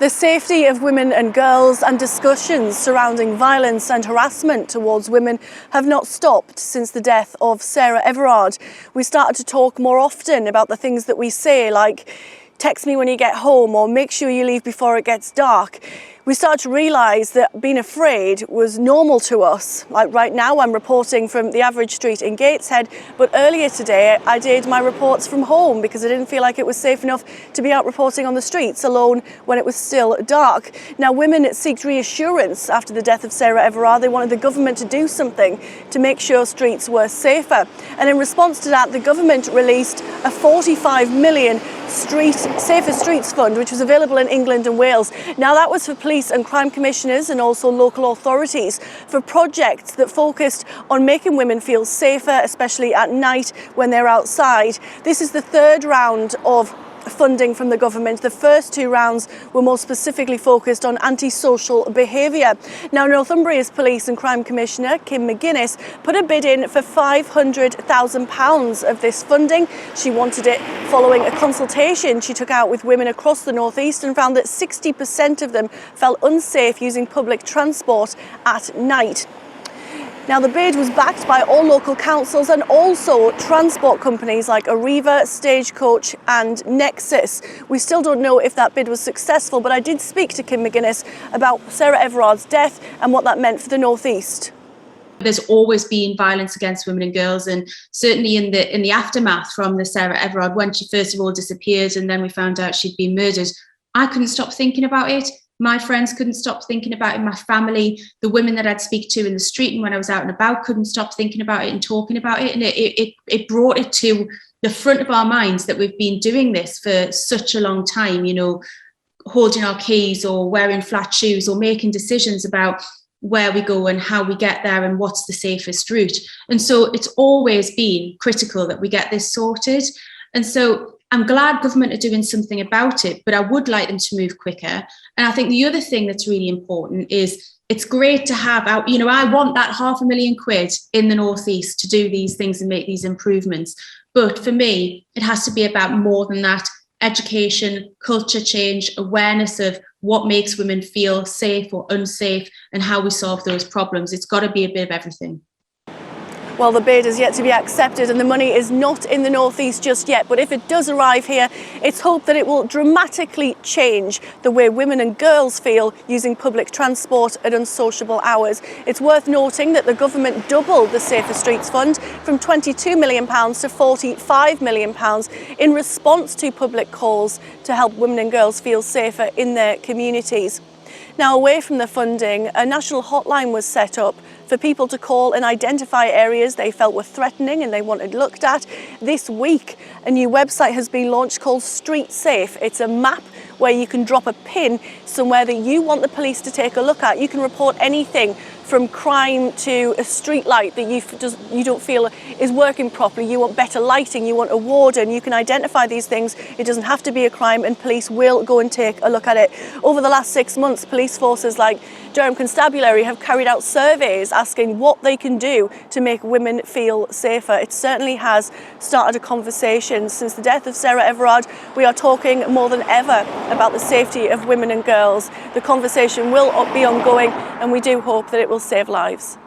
The safety of women and girls and discussions surrounding violence and harassment towards women have not stopped since the death of Sarah Everard. We started to talk more often about the things that we say, like text me when you get home or make sure you leave before it gets dark. We started to realise that being afraid was normal to us. Like right now I'm reporting from the average street in Gateshead, but earlier today I did my reports from home because I didn't feel like it was safe enough to be out reporting on the streets alone when it was still dark. Now women seeked reassurance after the death of Sarah Everard. They wanted the government to do something to make sure streets were safer. And in response to that, the government released a 45 million Safer Streets Fund, which was available in England and Wales. Now that was for police and crime commissioners and also local authorities for projects that focused on making women feel safer, especially at night when they're outside. This is the third round of funding from the government. The first two rounds were more specifically focused on antisocial behaviour. Now Northumbria's Police and Crime Commissioner Kim McGuinness put a bid in for £500,000 of this funding. She wanted it following a consultation she took out with women across the North East and found that 60% of them felt unsafe using public transport at night. Now the bid was backed by all local councils and also transport companies like Arriva, Stagecoach and Nexus. We still don't know if that bid was successful, but I did speak to Kim McGuinness about Sarah Everard's death and what that meant for the North East. There's always been violence against women and girls, and certainly in the aftermath from the Sarah Everard, when she first of all disappeared and then we found out she'd been murdered, I couldn't stop thinking about it. My friends couldn't stop thinking about it. My family, the women that I'd speak to in the street and when I was out and about couldn't stop thinking about it and talking about it. And it brought it to the front of our minds that we've been doing this for such a long time, you know, holding our keys or wearing flat shoes or making decisions about where we go and how we get there and what's the safest route. And so it's always been critical that we get this sorted. And so I'm glad government are doing something about it, but I would like them to move quicker. And I think the other thing that's really important is it's great to have out, you know, I want that £500,000 in the North East to do these things and make these improvements. But for me, it has to be about more than that: education, culture change, awareness of what makes women feel safe or unsafe and how we solve those problems. It's got to be a bit of everything. Well, the bid is yet to be accepted and the money is not in the North East just yet, but if it does arrive here, it's hoped that it will dramatically change the way women and girls feel using public transport at unsociable hours. It's worth noting that the government doubled the Safer Streets Fund from £22 million to £45 million in response to public calls to help women and girls feel safer in their communities. Now, away from the funding, a national hotline was set up for people to call and identify areas they felt were threatening and they wanted looked at. This week, a new website has been launched called Street Safe. It's a map where you can drop a pin somewhere that you want the police to take a look at. You can report anything from crime to a street light that you don't feel is working properly. You want better lighting, you want a warden. You can identify these things. It doesn't have to be a crime and police will go and take a look at it. Over the last 6 months, police forces like Durham Constabulary have carried out surveys asking what they can do to make women feel safer. It certainly has started a conversation. Since the death of Sarah Everard, we are talking more than ever about the safety of women and girls. The conversation will be ongoing and we do hope that it will save lives.